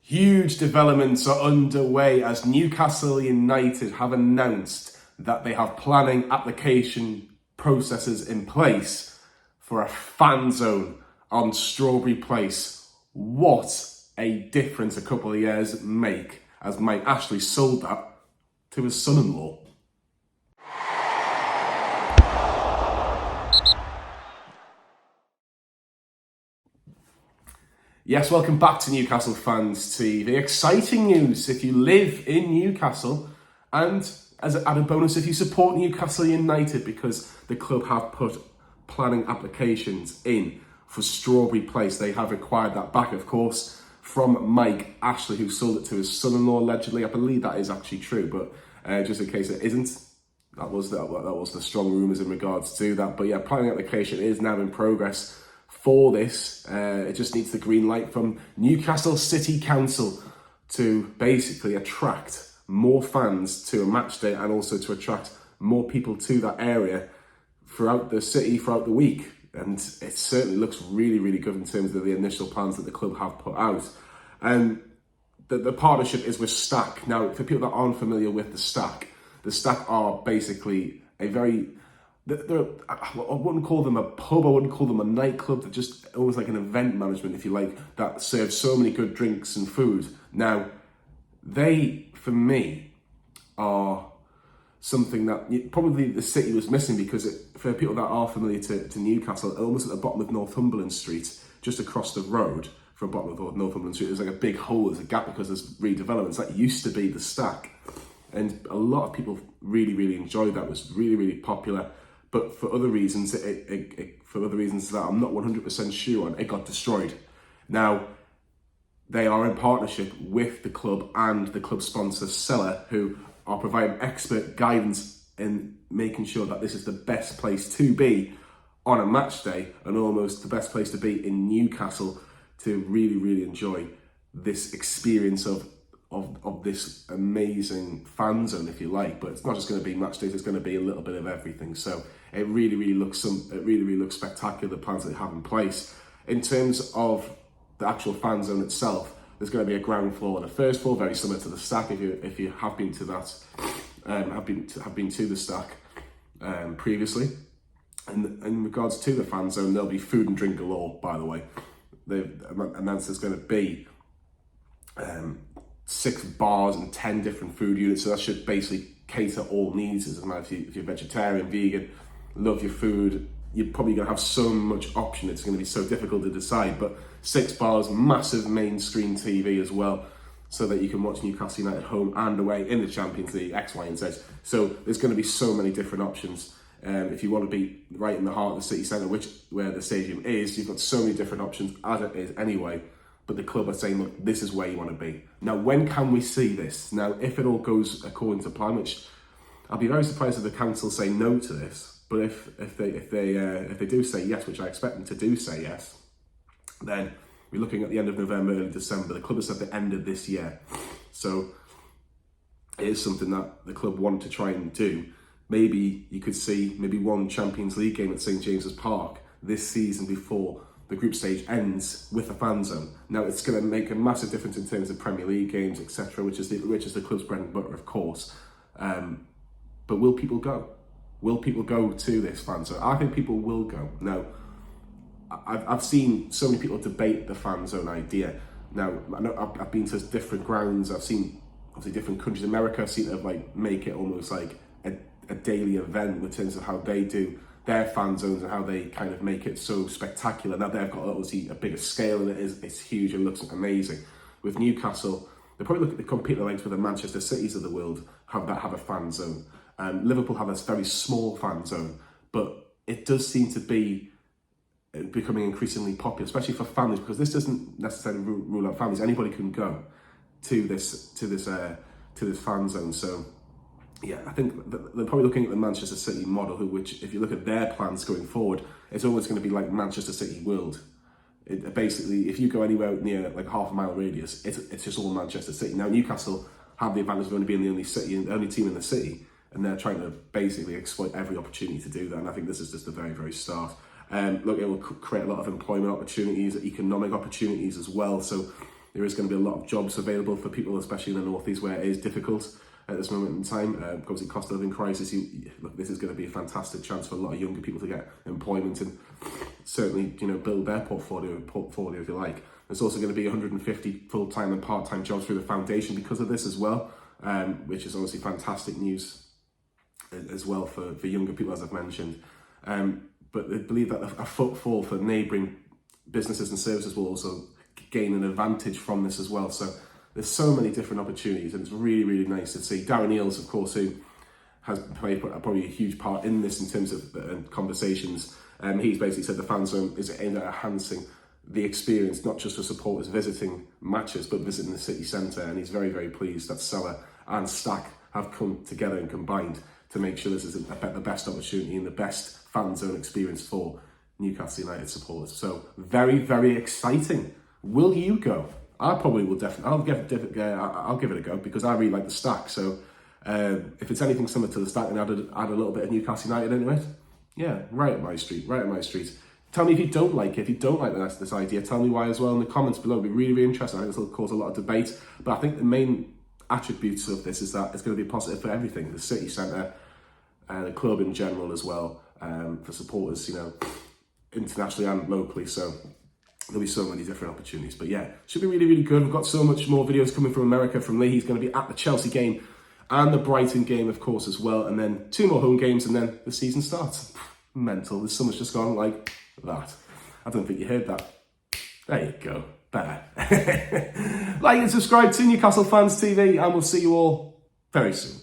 Huge developments are underway as Newcastle United have announced that they have planning application processes in place for a fan zone on Strawberry Place. What a difference a couple of years make, as Mike Ashley sold that to his son-in-law. Yes, welcome back to Newcastle Fans TV. Exciting news if you live in Newcastle, and as an added bonus if you support Newcastle United, because the club have put planning applications in for Strawberry Place. They have acquired that back, of course, from Mike Ashley, who sold it to his son-in-law allegedly. I believe that is actually true, but just in case it isn't, that was the strong rumours in regards to that. But yeah, planning application is now in progress for this. It just needs the green light from Newcastle City Council to basically attract more fans to a match day, and also to attract more people to that area throughout the city, throughout the week. And it certainly looks really, really good in terms of the initial plans that the club have put out. And the partnership is with Stack. Now, for people that aren't familiar with the Stack are basically a very... I wouldn't call them a pub, I wouldn't call them a nightclub. They're just almost like an event management, if you like, that serves so many good drinks and food. Now, they, for me, are something that probably the city was missing, because for people that are familiar to Newcastle, almost at the bottom of Northumberland Street, just across the road from the bottom of Northumberland Street, there's like a big hole, there's a gap because there's redevelopments. That used to be the Stack. And a lot of people really, really enjoyed that. It was really, really popular. But for other reasons, that I'm not 100% sure on, it got destroyed. Now, they are in partnership with the club and the club sponsor Seller, who are providing expert guidance in making sure that this is the best place to be on a match day, and almost the best place to be in Newcastle to really, really enjoy this experience of this amazing fan zone, if you like. But it's not just going to be match days, it's going to be a little bit of everything. So it really, really looks spectacular, the plans that they have in place. In terms of the actual fan zone itself, there's going to be a ground floor and a first floor, very similar to the Stack. If you have been to that, have been to the Stack previously. And in regards to the fan zone, there'll be food and drink galore. By the way, they've announced there's going to be 6 bars and 10 different food units, so that should basically cater all needs. It doesn't matter if you're vegetarian, vegan, love your food, you're probably going to have so much option, it's going to be so difficult to decide. But 6 bars, massive main screen TV as well, so that you can watch Newcastle United home and away in the Champions League, X, Y and Z. So there's going to be so many different options. If you want to be right in the heart of the city centre, where the stadium is, you've got so many different options as it is anyway. But the club are saying, look, this is where you want to be. Now, when can we see this? Now, if it all goes according to plan, which I'll be very surprised if the council say no to this, but if they do say yes, which I expect them to do say yes, then we're looking at the end of November, early December. The club has said the end of this year. So it is something that the club want to try and do. Maybe you could see one Champions League game at St James's Park this season before the group stage ends with a fan zone. Now, it's going to make a massive difference in terms of Premier League games, etc., which is the club's bread and butter, of course. But will people go? Will people go to this fan zone? I think people will go. Now, I've seen so many people debate the fan zone idea. Now, I know I've been to different grounds. I've seen obviously different countries. America seem to like make it almost like a daily event in terms of how they do their fan zones and how they kind of make it so spectacular. Now, they've got obviously a bigger scale, and it's huge and looks amazing. With Newcastle, they probably look at the compete legs with the Manchester Cities of the world have a fan zone. Liverpool have a very small fan zone, but it does seem to be becoming increasingly popular, especially for families, because this doesn't necessarily rule out families. Anybody can go to this fan zone. So yeah, I think they're probably looking at the Manchester City model, which, if you look at their plans going forward, it's always going to be like Manchester City World. Basically, if you go anywhere near like a half a mile radius, it's just all Manchester City. Now, Newcastle have the advantage of only being the only team in the city, and they're trying to basically exploit every opportunity to do that. And I think this is just the very, very start. Look, it will create a lot of employment opportunities, economic opportunities as well. So there is going to be a lot of jobs available for people, especially in the North East, where it is difficult at this moment in time. Obviously, cost of living crisis, look, this is going to be a fantastic chance for a lot of younger people to get employment and certainly, you know, build their portfolio if you like. There's also going to be 150 full-time and part-time jobs through the foundation because of this as well, which is obviously fantastic news as well for younger people, as I've mentioned. But they believe that a footfall for neighbouring businesses and services will also gain an advantage from this as well. So there's so many different opportunities, and it's really, really nice to see. Darren Eales, of course, who has played probably a huge part in this in terms of conversations. He's basically said the fan zone is aimed at enhancing the experience, not just for supporters visiting matches, but visiting the city centre. And he's very, very pleased that Seller and Stack have come together and combined to make sure this is the best opportunity and the best fan zone experience for Newcastle United supporters. So very, very exciting. Will you go? I probably will definitely. I'll give it a go because I really like the Stack. So if it's anything similar to the Stack and add a little bit of Newcastle United into it, yeah, right up my street. Tell me if you don't like it. If you don't like this idea, tell me why as well in the comments below. It'll be really, really interesting. I think this will cause a lot of debate. But I think the main attributes of this is that it's going to be positive for everything. The city centre, the club in general as well, for supporters, you know, internationally and locally. So there'll be so many different opportunities. But yeah, should be really, really good. We've got so much more videos coming from America, from Lee. He's going to be at the Chelsea game and the Brighton game, of course, as well. And then 2 more home games and then the season starts. Mental. There's so much just gone like that. I don't think you heard that. There you go. Better. Like and subscribe to Newcastle Fans TV, and we'll see you all very soon.